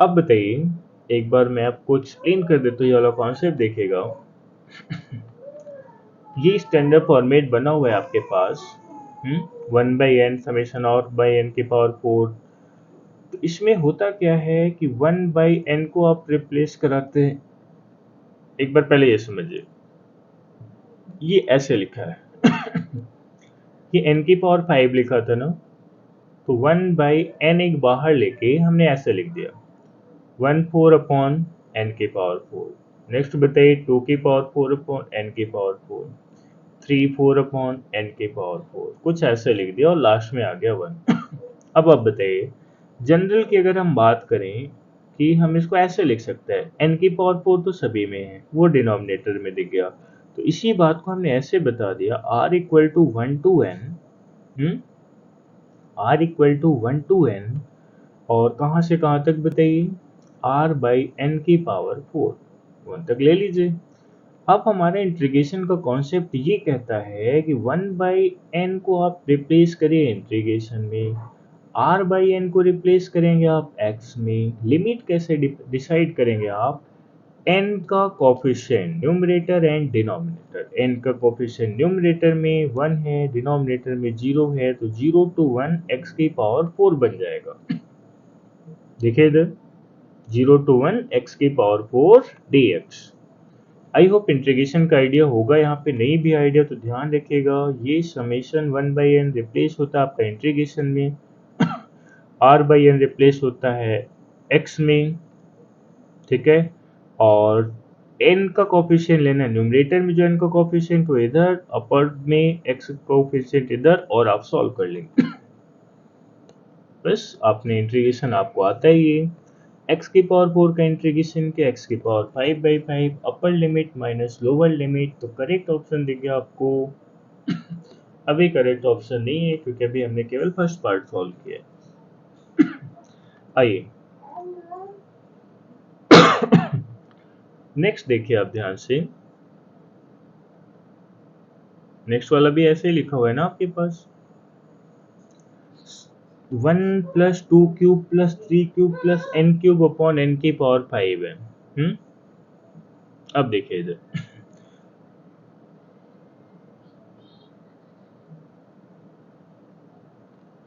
अब बताइए, एक बार मैं आपको एक्सप्लेन कर देता हूँ, ये वाला कॉन्सेप्ट देखिएगा। ये स्टैंडर्ड फॉर्मेट बना हुआ है आपके पास, 1/n समेशन और बाई एन की पावर 4। तो इसमें होता क्या है कि 1/n को आप रिप्लेस कराते हैं, एक बार पहले ये समझिए, ये ऐसे लिखा है कि n की पावर 5 लिखा था ना, तो 1/n एक बाहर लेके हमने ऐसे लिख दिया 1/4 अपॉन n की पावर 4। नेक्स्ट बताइए 2 की पावर 4 अपॉन n की पावर 4, 3 4 अपॉन n की पावर 4, कुछ ऐसे लिख दिया और लास्ट में आ गया 1। अब आप बताइए, जनरल की अगर हम बात करें कि हम इसको ऐसे लिख सकते हैं, n की पावर 4 तो सभी में है, वो डिनोमिनेटर में दिख गया, तो इसी बात को हमने ऐसे बता दिया r equal to 1 to n, r equal to 1 to n, और कहाँ से कहाँ तक बताइए, r बाई n की पावर 4, 1 तक ले लीजिए। अब हमारा इंटीग्रेशन का कॉन्सेप्ट ये कहता है कि 1/n को आप रिप्लेस करिए इंटीग्रेशन में, r बाई n को रिप्लेस करेंगे आप x में, लिमिट कैसे डिसाइड करेंगे आप, n का coefficient numerator and denominator, n का कोफिशिएंट न्यूमरेटर में 1 है, डिनोमिनेटर में 0 है, तो 0 to 1 x की पावर 4 बन जाएगा। देखिए इधर 0 to 1 x की power 4 dx। I hope integration का आइडिया होगा, यहाँ पे नहीं भी आइडिया तो ध्यान रखिएगा, ये समेशन 1/n रिप्लेस होता है आपका इंटीग्रेशन में, r/n रिप्लेस होता है x में, ठीक है, और n का कोफिशिएंट लेना है न्यूमरेटर में, जो n का कोफिशिएंट वो इधर, अपर में x कोफिशिएंट इधर, और आप सॉल्व कर लेंगे। बस आपने इंटीग्रेशन आपको आता ही है, x की पावर 4 का इंटीग्रेशन के x की power 5/5, upper limit minus lower limit, तो करेक्ट ऑप्शन दिख गया आपको। अभी करेक्ट ऑप्शन नहीं है क्योंकि अभी हमने केवल फर्स्ट पार्ट सॉल्व किया है। आइए नेक्स्ट देखिए आप ध्यान से, नेक्स्ट वाला भी ऐसे ही लिखा हुआ है ना आपके पास, 1 plus 2 cube plus 3 cube plus n cube upon n की पावर 5 है। अब देखिए इधर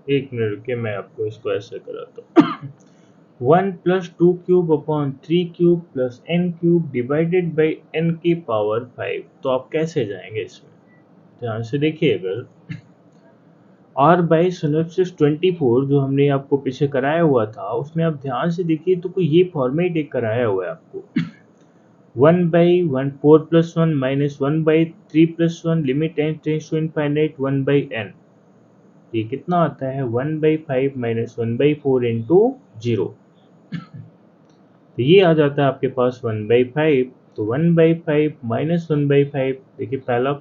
एक मिनट रुकिए, मैं आपको इसको ऐसे कराता हूँ। 1 plus 2 cube upon 3 cube plus n cube divided by n की पावर 5, तो आप कैसे जाएंगे इसमें, ध्यान से देखिए। अगर r बाई सिनोप्सिस 24 जो हमने आपको पीछे कराया हुआ था, उसमें आप ध्यान से देखिए तो कोई ये फॉर्मेट एक कराया हुआ है आपको, 1/1 4 plus 1 minus 1/3 plus 1 limit n tends to infinite 1/n, ये कितना आता है 1/5 माइनस 1/4 इंटू 0, तो ये आ जाता है आपके पास 1/5, तो 1/5 माइनस 1/5, देखिए पहला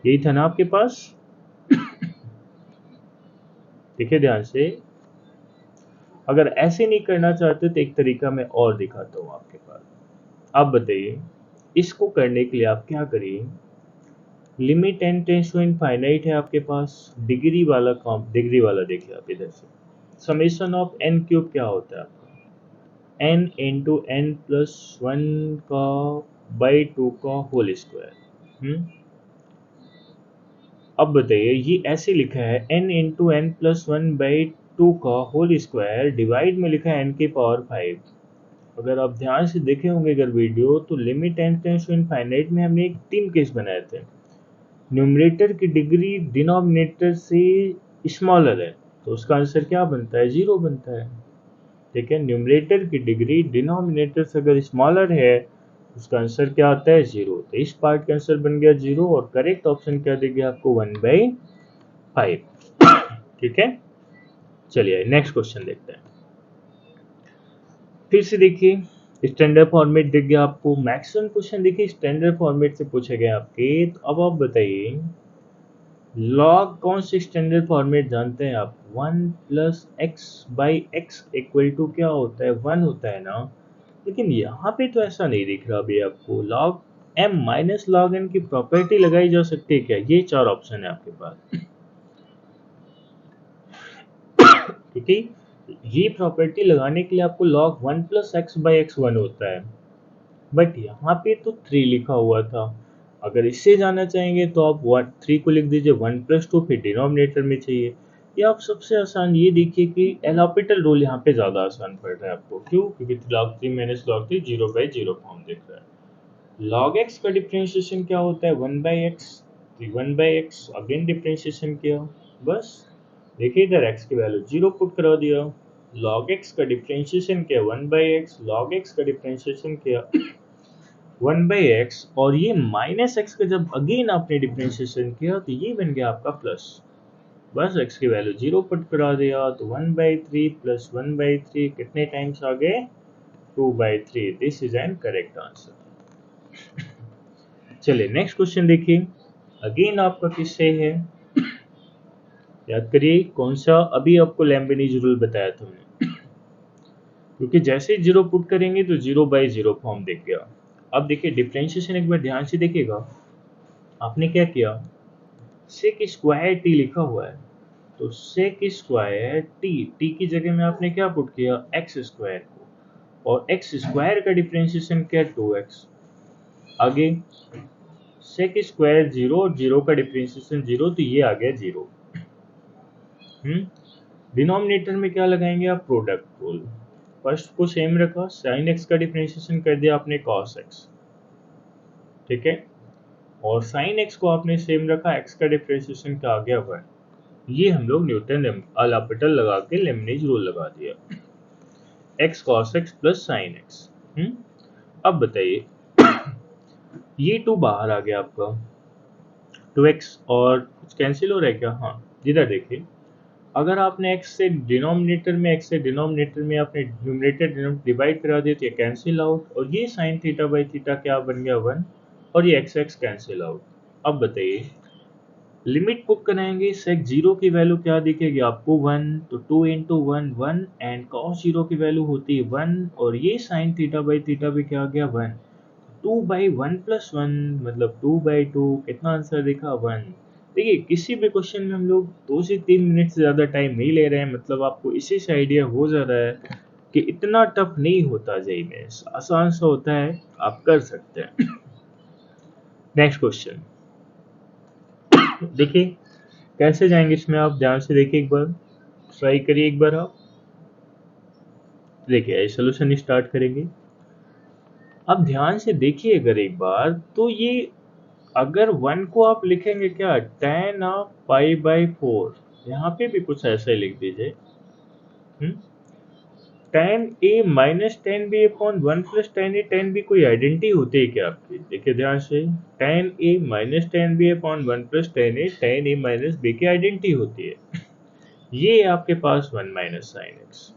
यही था ना आपके पास, देखिए ध्यान से। अगर ऐसे नहीं करना चाहते तो एक तरीका मैं और दिखाता हूँ आपके पास। आप बताइए, इसको करने के लिए आप क्या करिए, limit n tends to infinite है आपके पास, डिग्री वाला काम, डिग्री वाला देखिए आप इधर से, समेशन ऑफ n क्यूब क्या होता है आपका, n into n plus one का बाई टू का होल स्क्वायर। अब बताइए, ये ऐसे लिखा है n into n plus one by two का होल स्क्वायर, डिवाइड में लिखा है n की पावर 5। अगर आप ध्यान से देखे होंगे अगर वीडियो, तो limit n tends to infinite में हमने एक 3 केस बनाए थे। न्यूमरेटर की डिग्री डिनोमिनेटर से स्मॉलर है तो उसका आंसर क्या बनता है, 0 बनता है। ठीक है, न्यूमरेटर की डिग्री डिनोमिनेटर से अगर स्मॉलर है उसका आंसर क्या आता है, 0। तो इस पार्ट का आंसर बन गया 0 और करेक्ट ऑप्शन क्या देंगे आपको, 1/5। ठीक है, चलिए नेक्स्ट क्वेश्चन देखते हैं। फिर से देखिए, स्टैंडर्ड फॉर्मेट दिख गया आपको, मैक्सिमम क्वेश्चन देखिए स्टैंडर्ड फॉर्मेट से पूछे गए आपके। तो अब आप बताइए, लॉग कौन से स्टैंडर्ड फॉर्मेट जानते हैं आप, 1 + x/x इक्वल टू क्या होता है, 1 होता है ना। लेकिन यहाँ पे तो ऐसा नहीं दिख रहा अभी आपको, log m minus log n की प्रॉपर्टी लगाई जा सकती है क्या, ये 4 ऑप्शन है आपके पास। ठीक है, ये प्रॉपर्टी लगाने के लिए आपको log 1 + x/x 1 होता है, बट यहाँ पे तो 3 लिखा हुआ था। अगर इससे जाना चाहेंगे तो आप 3 को लिख दीजिए, 1 + 2 फिर डिनोमिनेटर में चाहिए। या आप सबसे आसान ये देखिए कि एल हॉपिटल रूल यहाँ पे ज़्यादा आसान पड़ रहा है आपको, क्यों, क्योंकि log 3 माइनस log 3 0/0 फॉर्म दिख रहा है। log x का डिफ्रेंशिएशन क्या होता है, 1/x, 1/x अगेन डिफ्रेंशिएशन किया, बस देखिए इधर x की वैल्यू 0 पुट करा दिया। log x का डिफ्रेंशिएशन किया 1/x, log x का डिफ्रेंशिएशन किया 1/x, और ये माइनस एक्स का जब अगेन आपने डिफ्रेंशिएशन किया तो ये बन गया आपका प्लस, बस x की वैल्यू 0 पुट करा दिया तो 1/3 प्लस 1/3 कितने टाइम्स आ गए, 2/3। This is an correct answer. चलिए नेक्स्ट क्वेश्चन देखिए, अगेन आपका किससे है, याद करिए कौन सा, अभी आपको लेम्बेनिज रूल बताया था हमने, क्योंकि जैसे ही 0 पुट करेंगे तो 0/0 फॉर्म दिख गया। अब देखिए डिफ्रेंशिएशन एक बार ध्यान से देखिएगा, आपने क्या किया, सेक स्क्वायर टी लिखा हुआ है, तो सेक स्क्वायर टी, टी की जगह में आपने क्या पुट किया, एक्स स्क्वायर को, और एक्स स्क्वायर का डिफरेंशिएशन क्या, 2x। आगे सेक स्क्वायर 0 और 0 का डिफरेंशिएशन 0, तो ये आ गया 0। डिनोमिनेटर में क्या लगाएंगे आप, प्रोडक्ट रूल। फर्स्ट को सेम रखा, साइन एक्स का डिफरेंशिएशन कर दिया आपने कॉस एक्स, ठीक है, और साइन एक्स को आपने सेम रखा, एक्स का डिफरेंशिएशन क्या आ गया, 1। ये हम लोग न्यूटन एल हॉपिटल लगा के लेमनेज रूल लगा दिया, x cos x plus sine x. अब बताइए, ये 2 बाहर आ गया आपका, 2x और कुछ कैंसिल हो रहा है क्या, हाँ, इधर देखिए, अगर आपने x से डिनोमिनेटर में, x से डिनोमिनेटर में आपने न्यूमरेटर डिवाइड करा दिया तो ये कैंसिल आउट, और ये साइन थीटा बाई थीटा क्या बन गया, 1, और ये x कैंसिल आउट। अब बताइए, लिमिट पुट कराएंगे, सेक 0 की वैल्यू क्या दिखेगी आपको, 1, तो 2 इंटू 1 1, एंड कॉस 0 की वैल्यू होती है 1, और ये साइन थीटा बाई थीटा भी क्या आ गया, 1। 2/1 + 1 मतलब 2/2, कितना आंसर दिखा, 1। देखिए किसी भी क्वेश्चन में हम लोग 2 से 3 मिनट से ज़्यादा टाइम नहीं ले रहे हैं, मतलब आपको इसी से आइडिया हो जा रहा है कि इतना टफ नहीं होता, जेई में आसान सा होता है, आप कर सकते हैं। नेक्स्ट क्वेश्चन देखिए, कैसे जाएंगे इसमें, आप ध्यान से देखिए एक बार, ट्राई करिए एक बार आप, देखिए सोल्यूशन स्टार्ट करेंगे। अब ध्यान से देखिए अगर एक बार, तो ये अगर 1 को आप लिखेंगे क्या, tan ऑफ π/4, यहाँ पे भी कुछ ऐसा ही लिख दीजिए, tan a minus tan b upon 1 + tan a, tan b कोई आइडेंटिटी होती है क्या आपकी, देखिए ध्यान से, tan a minus tan b upon 1 + tan a minus b की आइडेंटिटी होती है, ये आपके पास 1 माइनस साइन एक्स।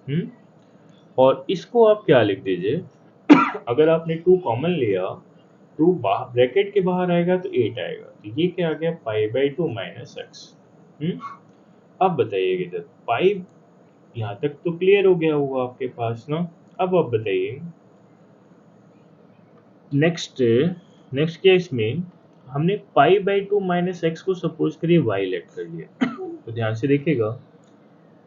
और इसको आप क्या लिख दीजिए, अगर आपने 2 कॉमन लिया, 2 ब्रैकेट के बाहर आएगा तो 8 आएगा, तो ये क्या आ गया, π/2 माइनस एक्स। अब बताइए इधर पाई, यहाँ तक तो क्लियर हो गया होगा आपके पास ना। अब आप बताइए नेक्स्ट, नेक्स्ट केस में हमने pi by two minus x को सपोज करिए वाई लेट कर लिया। तो ध्यान से देखिएगा,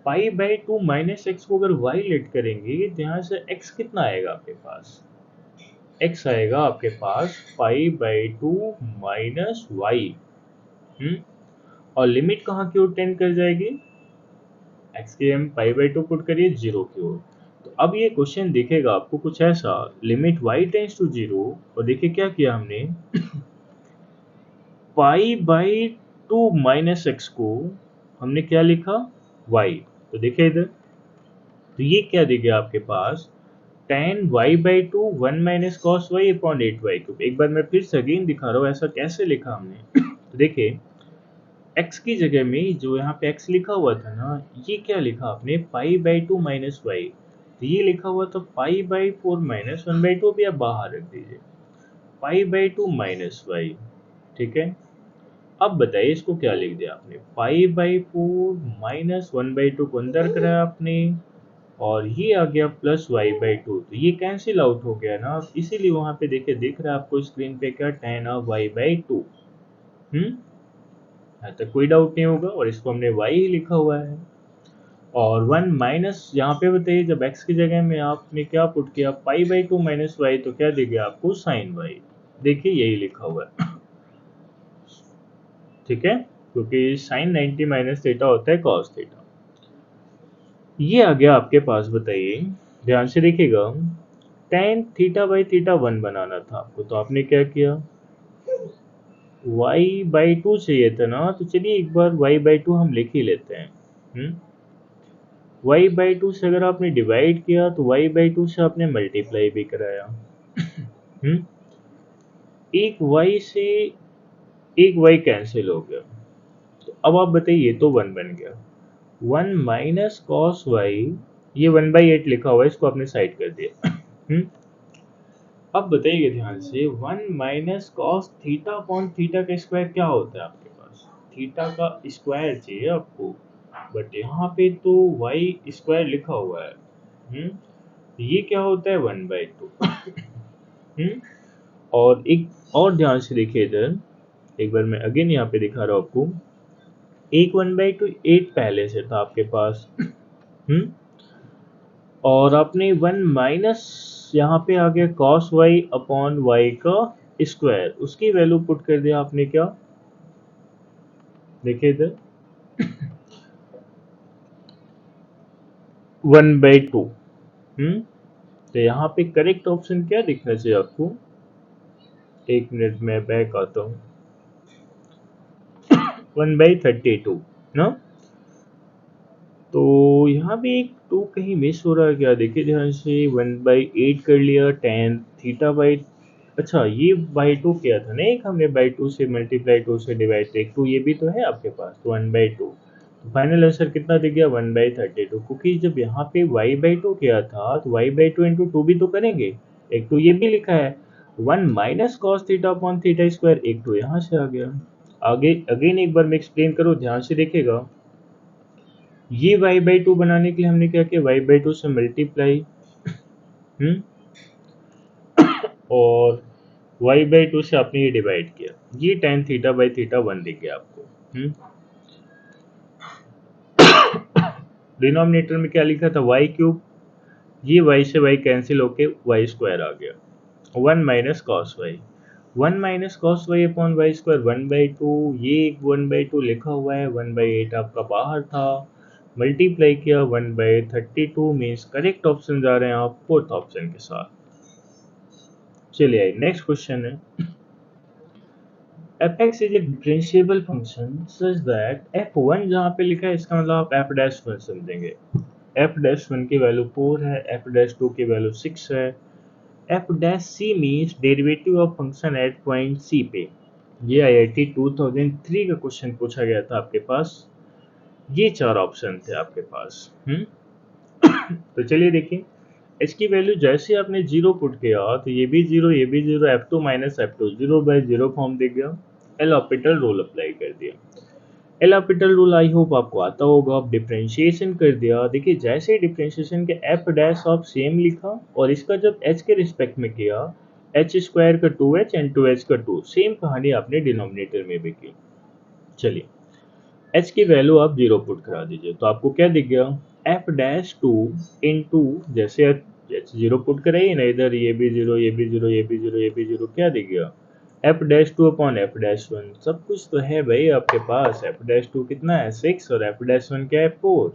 पाई बाई टू माइनस एक्स को अगर वाई लेट करेंगे, ध्यान से एक्स कितना आएगा आपके पास, एक्स आएगा आपके पास pi by two minus y. और लिमिट कहाँ की ओर टेंड कर जाएगी, एक्स की हम पाई बाई टू पुट करिए जीरो की ओर। तो अब ये क्वेश्चन दिखेगा आपको कुछ ऐसा, limit y tends to zero, और देखिए क्या किया हमने, pi by two minus x को हमने क्या लिखा, वाई। तो देखिए इधर, तो ये क्या दिख गया आपके पास, tan y by two one minus cos y upon eight y cube. एक बार मैं फिर से अगेन दिखा रहा हूँ ऐसा कैसे लिखा हमने। तो देखिए x की जगह में जो यहाँ पे x लिखा हुआ था ना, ये क्या लिखा आपने, pi by two minus y. तो ये लिखा हुआ था pi by four minus one by two, भी आप बाहर रख दीजिए, pi by two minus y. ठीक है, अब बताइए इसको क्या लिख दिया आपने, pi by four minus one by two को अंदर कराया आपने, और ये आ गया प्लस वाई बाई टू। तो ये कैंसिल आउट हो गया ना, इसीलिए वहां पे देखिए दिख रहा है आपको स्क्रीन पे क्या, tan of y by two. यहाँ तक कोई डाउट नहीं होगा, और इसको हमने y ही लिखा हुआ है। और वन माइनस यहाँ पे बताइए, जब x की जगह में आपने क्या पुट किया, pi by two minus y, तो क्या दिख गया आपको, साइन वाई। देखिए यही लिखा हुआ है। ठीक है, क्योंकि साइन 90 माइनस थीटा होता है कॉस थीटा। ये आ गया आपके पास, बताइए ध्यान से देखिएगा, tan theta by theta one बनाना था आपको, तो आपने क्या किया, y बाई टू चाहिए था ना, तो चलिए एक बार y बाई टू हम लिख ही लेते हैं। y बाई टू से अगर आपने डिवाइड किया, तो y बाई टू से आपने मल्टीप्लाई भी कराया। एक y से एक y कैंसिल हो गया, तो अब आप बताइए, ये तो वन बन गया, वन माइनस कॉस वाई, ये वन बाई एट लिखा हुआ है, इसको आपने साइड कर दिया। अब बताइए ध्यान से, one minus cos theta upon theta का स्क्वायर क्या होता है आपके पास, थीटा का स्क्वायर चाहिए आपको, बट यहाँ पे तो वाई स्क्वायर लिखा हुआ है। ये क्या होता है, वन बाई टू। और एक और ध्यान से देखिए इधर, एक बार मैं अगेन यहाँ पे दिखा रहा हूँ आपको, एक वन बाई टू एट पहले से था आपके पास। और आपने वन माइनस यहाँ पे आ गया कॉस वाई अपॉन वाई का स्क्वायर, उसकी वैल्यू पुट कर दिया आपने क्या, देखिए इधर, वन बाई टू। तो यहाँ पे करेक्ट ऑप्शन क्या दिखना चाहिए आपको, एक मिनट में बैक आता हूँ, वन बाई थर्टी टू ना। तो यहाँ भी एक टू कहीं मिस हो रहा है क्या, देखिए ध्यान से, वन बाई एट कर लिया, टेन थीटा बाई, अच्छा ये बाई टू किया था ना एक हमने, बाई टू से मल्टीप्लाई, टू से डिवाइड, एक टू ये भी तो है आपके पास, तो वन बाई टू। तो फाइनल आंसर कितना दिख गया, वन बाई थर्टी टू, क्योंकि जब यहाँ पे वाई बाई टू किया था, तो y by two into two भी तो करेंगे, एक टू ये भी लिखा है, one minus cos theta upon theta square, एक टू यहाँ से आ गया। आगे अगेन एक बार मैं एक्सप्लेन करूँ, ध्यान से देखेगा, ये y बाई टू बनाने के लिए हमने क्या किया, y बाई टू से मल्टीप्लाई, और y बाई टू से आपने ये डिवाइड किया, ये tan theta by theta one दिख गया आपको। डिनोमिनेटर में क्या लिखा था, y क्यूब, ये y से y कैंसिल होके y स्क्वायर आ गया, one minus cos y, one minus cos y upon y square, one by two, ये वन बाई टू लिखा हुआ है, वन बाई एट आपका बाहर था, मल्टीप्लाई किया one by thirty two, means correct option जा रहे हैं आप फोर्थ ऑप्शन के साथ। चलिए नेक्स्ट क्वेश्चन है, fx is a differentiable function such that f1 जहाँ पे लिखा है, इसका मतलब आप f डैश वन समझेंगे, f डैश वन की वैल्यू 4 है, f डैश टू की वैल्यू 6 है, f dash c means derivative of function at point c पे। ये IIT 2003 का क्वेश्चन पूछा गया था आपके पास, ये चार ऑप्शन थे आपके पास। तो चलिए देखिए, h की वैल्यू जैसे आपने जीरो पुट किया, तो ये भी जीरो, ये भी zero, f2 minus f2 zero by zero form दिख गया, एल ऑपिटल रूल अप्लाई कर दिया। एल ऑपिटल रूल आई होप आपको आता होगा, आप डिफ्रेंशिएशन कर दिया, देखिए जैसे ही डिफ्रेंशिएशन के f डैश ऑफ सेम लिखा, और इसका जब h के रिस्पेक्ट में किया, एच स्क्वायर का 2h एंड 2h का 2, सेम कहानी आपने डिनोमिनेटर में भी की। चलिए h की वैल्यू आप 0 पुट करा दीजिए, तो आपको क्या दिख गया, f डैश 2 इंटू, जैसे h 0 पुट कराइए ना इधर, ये भी 0, ये भी 0, ये भी 0, ये भी 0, क्या दिख गया, f dash 2 upon f dash 1, सब कुछ तो है भाई आपके पास। f डैश 2 कितना है 6 और f डैश 1 क्या है 4,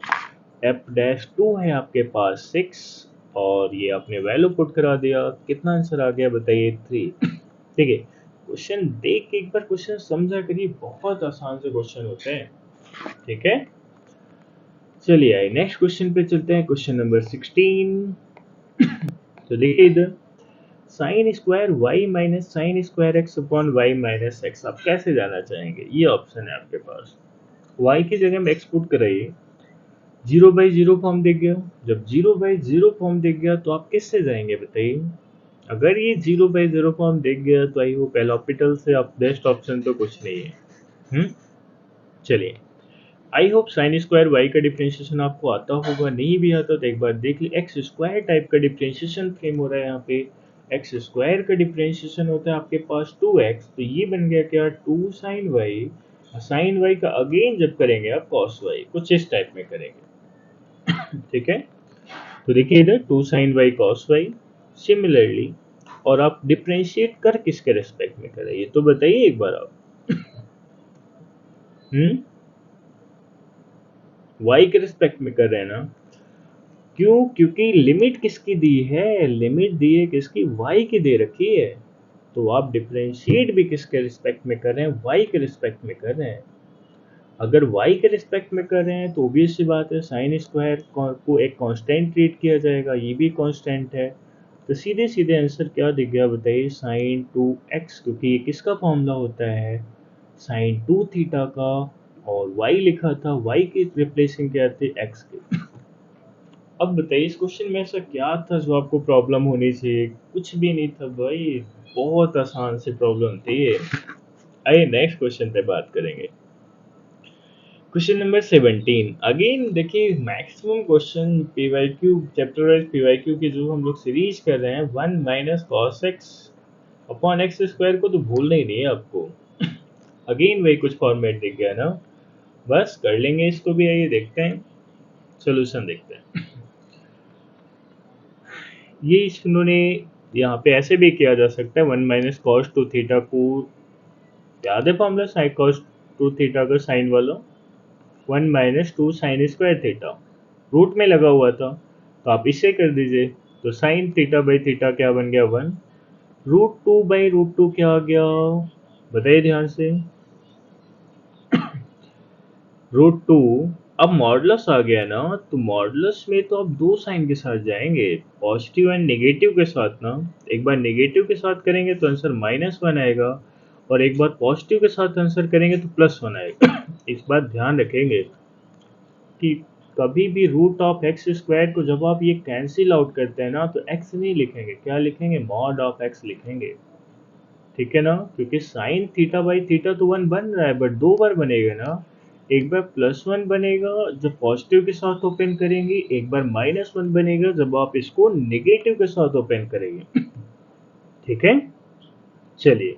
f डैश 2 है आपके पास 6 और ये आपने वैल्यू पुट करा दिया, कितना आंसर आ गया बताइए 3। ठीक है, क्वेश्चन देख के एक बार क्वेश्चन समझा करिए, बहुत आसान से क्वेश्चन होते हैं। ठीक है, चलिए आइए नेक्स्ट क्वेश्चन पे चलते हैं, क्वेश्चन नंबर 16। तो देखिए इधर sine square y minus sine square x upon y minus x, आप कैसे जाना चाहेंगे, ये ऑप्शन है आपके पास। वाई की जगह में एक्स पुट कराइए, 0/0 फॉर्म दिख गया, जब 0/0 फॉर्म दिख गया तो आप किससे जाएंगे बताइए। अगर ये 0/0 फॉर्म दिख गया तो आई होप एल हॉस्पिटल से आप बेस्ट ऑप्शन तो कुछ नहीं है। चलिए, I hope sine square y का डिफरेंशिएशन आपको आता होगा, नहीं भी आता तो एक बार देख ली, एक्स स्क्वायर टाइप का डिफरेंशिएशन फ्रेम हो रहा है यहाँ पे। एक्स स्क्वायर का डिफरेंशिएशन होता है आपके पास 2x, तो ये बन गया क्या 2 साइन वाई, साइन वाई का अगेन जब करेंगे आप कॉस वाई, कुछ इस टाइप में करेंगे। ठीक है, तो देखिए इधर 2 sine y cos y, similarly, और आप डिफरेंशिएट कर किसके रेस्पेक्ट में करें, ये तो बताइए एक बार आप। वाई के रिस्पेक्ट में कर रहे हैं ना, क्यों, क्योंकि लिमिट किसकी दी है, लिमिट दी है किसकी, वाई की दे रखी है, तो आप डिफरेंशिएट भी किसके रिस्पेक्ट में कर रहे हैं, वाई के रिस्पेक्ट में कर रहे हैं। अगर वाई के रिस्पेक्ट में कर रहे हैं तो ऑब्वियस सी बात है साइन स्क्वायर को एक कांस्टेंट ट्रीट किया जाएगा, ये भी कांस्टेंट है, तो सीधे सीधे आंसर क्या दिख गया बताइए, साइन 2x, क्योंकि ये किसका फॉर्मूला होता है, साइन 2 थीटा का, और y लिखा था, y की रिप्लेसिंग क्या थी x की। अब बताइए इस क्वेश्चन में ऐसा क्या था जो आपको प्रॉब्लम होनी चाहिए, कुछ भी नहीं था भाई, बहुत आसान सी प्रॉब्लम थी ये। आइए नेक्स्ट क्वेश्चन पे बात करेंगे, क्वेश्चन नंबर 17। अगेन देखिए maximum question PYQ chapter wise PYQ की जो हम लोग सीरीज कर रहे हैं, 1 minus cos x upon x square को तो भूलना ही नहीं है आपको। अगेन वही कुछ फॉर्मेट दिख गया ना, बस कर लेंगे इसको भी, आइए देखते हैं सोल्यूशन देखते हैं। ये इन्होंने यहाँ पे ऐसे भी किया जा सकता है, 1 माइनस कॉस 2 थीटा को, याद है फॉर्मूला साइन कॉस 2 थीटा का साइन वाला, 1 minus 2 sine square theta, root में लगा हुआ था, तो आप इससे कर दीजिए, तो साइन थीटा बाई थीटा क्या बन गया 1, √2/√2 क्या आ गया बताइए ध्यान से, √2। अब मॉडुलस आ गया ना, तो मॉडुलस में तो आप दो साइन के साथ जाएंगे, पॉजिटिव एंड नेगेटिव के साथ ना, एक बार नेगेटिव के साथ करेंगे तो आंसर -1 आएगा, और एक बार पॉजिटिव के साथ आंसर करेंगे तो +1 आएगा। इस बात ध्यान रखेंगे कि कभी भी रूट ऑफ एक्स स्क्वायर को जब आप ये कैंसिल आउट करते हैं ना, तो एक्स नहीं लिखेंगे, क्या लिखेंगे, मॉड ऑफ एक्स लिखेंगे। ठीक है ना, क्योंकि साइन थीटा बाई थीटा तो 1 बन रहा है, बट दो बार बनेगा ना, एक बार +1 बनेगा जब पॉजिटिव के साथ ओपन करेंगे, एक बार -1 बनेगा जब आप इसको नेगेटिव के साथ ओपन करेंगे। ठीक है, चलिए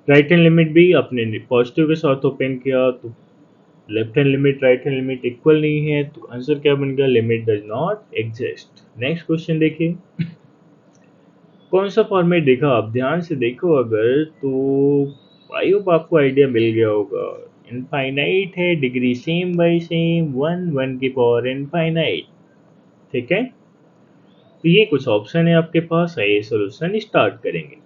राइट हैंड लिमिट भी अपने पॉजिटिव के साथ ओपन किया, तो left hand limit right hand limit equal नहीं है, तो आंसर क्या बन गया, limit does not exist. Next question देखिए, कौन सा फॉर्मेट देखा आप ध्यान से देखो अगर, तो आई होप आपको आइडिया मिल गया होगा। इनफाइनाइट है, डिग्री सेम बाई सेम, 1 की पावर इनफाइनाइट। ठीक है, तो ये कुछ ऑप्शन है आपके पास, आइए सोल्यूशन स्टार्ट करेंगे।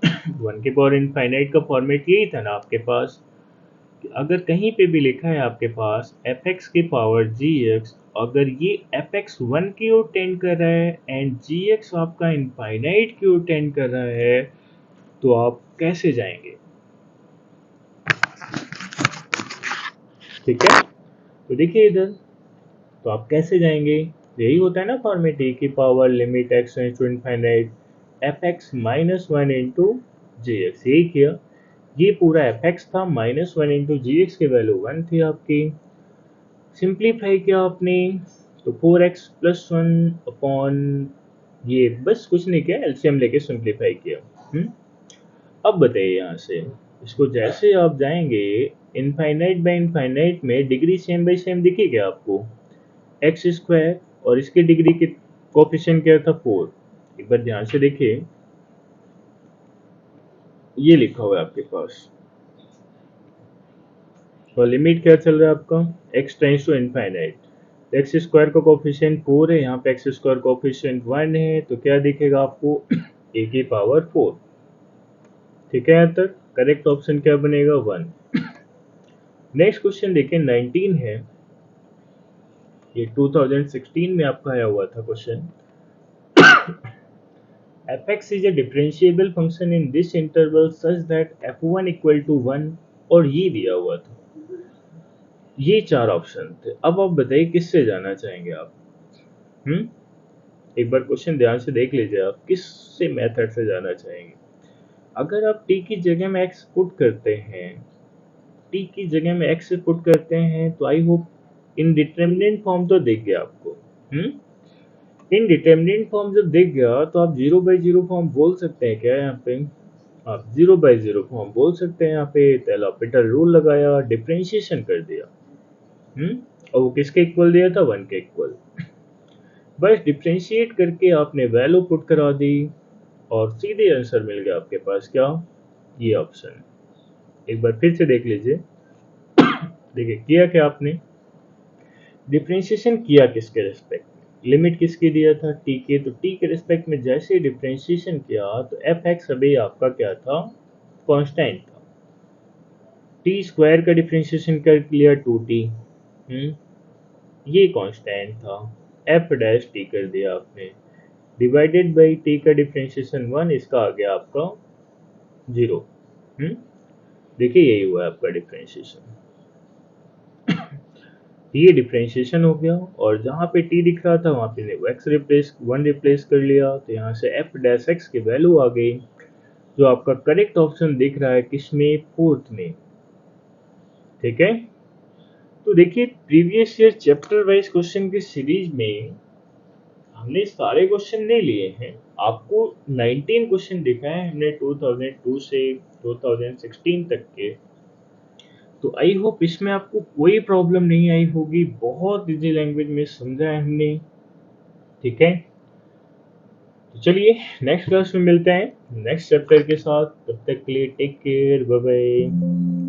1 की पावर इनफाइनाइट का फॉर्मेट यही था ना आपके पास, अगर कहीं पे भी लिखा है आपके पास f(x) की पावर gx, अगर ये f(x) 1 की ओर टेंड कर रहा है एंड gx आपका इनफाइनाइट की ओर टेंड कर रहा है, तो आप कैसे जाएंगे। ठीक है, तो देखिए इधर, तो आप कैसे जाएंगे, यही होता है ना फॉर्मेट, e की power limit x tends to infinite f(x) -1 into gx, यही किया, ये पूरा f(x) था, -1 इंटू gx की वैल्यू 1 थी आपकी, सिंप्लीफाई किया आपने, तो 4x + 1 अपॉन ये बस कुछ नहीं किया, एलसीएम लेके सिंप्लीफाई किया। अब बताइए यहाँ से, इसको जैसे आप जाएंगे इनफाइनाइट बाय इनफाइनाइट में डिग्री सेम बाय सेम दिखी क्या आपको? एक्स स्क्वायर और इसकी डिग्री की कोफिशिएंट क्या था? 4। एक बार ध्यान से देखिए, ये लिखा हुआ है आपके पास, और लिमिट क्या चल रहा है आपका? x tends to infinite. X square का कोफिशिएंट 4 है, यहाँ पे एक्स स्क्वायर कोफिशिएंट 1 है, तो क्या दिखेगा आपको? a की पावर 4। ठीक है, यहाँ तक करेक्ट ऑप्शन क्या बनेगा? 1। नेक्स्ट क्वेश्चन देखिए, 19 है, ये 2016 में आपका आया हुआ था question. fx is a differentiable function in this interval such that f1 equal to 1, और ये दिया हुआ था। ये चार ऑप्शन थे। अब आप बताइए किससे जाना चाहेंगे आप? हम्म एक बार क्वेश्चन ध्यान से देख लीजिए, आप किस से मेथड से जाना चाहेंगे? अगर आप t की जगह में x पुट करते हैं, t की जगह में x पुट करते हैं, तो आई होप इनडिटरमिनेट फॉर्म तो दिख गया आपको। इनडिटरमिनेट फॉर्म जब दिख गया तो आप 0/0 फॉर्म बोल सकते हैं क्या? यहाँ पे आप 0/0 फॉर्म बोल सकते हैं। यहाँ पे एल'होपिटल रूल लगाया, डिफरेंशिएशन कर दिया। और वो किसके इक्वल दिया था? 1 के इक्वल। बस डिफरेंशिएट करके आपने वैल्यू पुट करा दी और सीधे आंसर मिल गया आपके पास। क्या? ये ऑप्शन। एक बार फिर से देख लीजिए। देखिए किया क्या आपने? डिफरेंशिएशन किया किसके रिस्पेक्ट में? लिमिट किसकी दिया था? टी के। तो टी के रिस्पेक्ट में जैसे डिफरेंशिएशन किया तो एफ एक्स अभी आपका क्या था? कांस्टेंट था। टी स्क्वायर का डिफरेंशिएशन कर लिया 2t, ये कांस्टेंट था। एफ डैश टी कर दिया आपने, डिवाइडेड बाई टी का डिफरेंशिएशन 1, इसका आ गया आपका 0। देखिए यही हुआ है आपका डिफरेंशिएशन। ये डिफरेंशिएशन हो गया, और जहाँ पे टी दिख रहा था वहाँ पे एक्स रिप्लेस 1 रिप्लेस कर लिया, तो यहाँ से एफ डैश एक्स की वैल्यू आ गई, जो आपका करेक्ट ऑप्शन दिख रहा है किसमें? 4th में। ठीक है, तो देखिए previous year chapter wise question की सीरीज में हमने सारे क्वेश्चन नहीं लिए हैं। आपको 19 क्वेश्चन दिखाए हमने 2002 से 2016 तक के। तो आई होप इसमें आपको कोई प्रॉब्लम नहीं आई होगी, बहुत इजी लैंग्वेज में समझा है हमने। ठीक है, तो चलिए नेक्स्ट क्लास में मिलते हैं नेक्स्ट चैप्टर के साथ। तब तक के लिए टेक केयर, बाय बाय।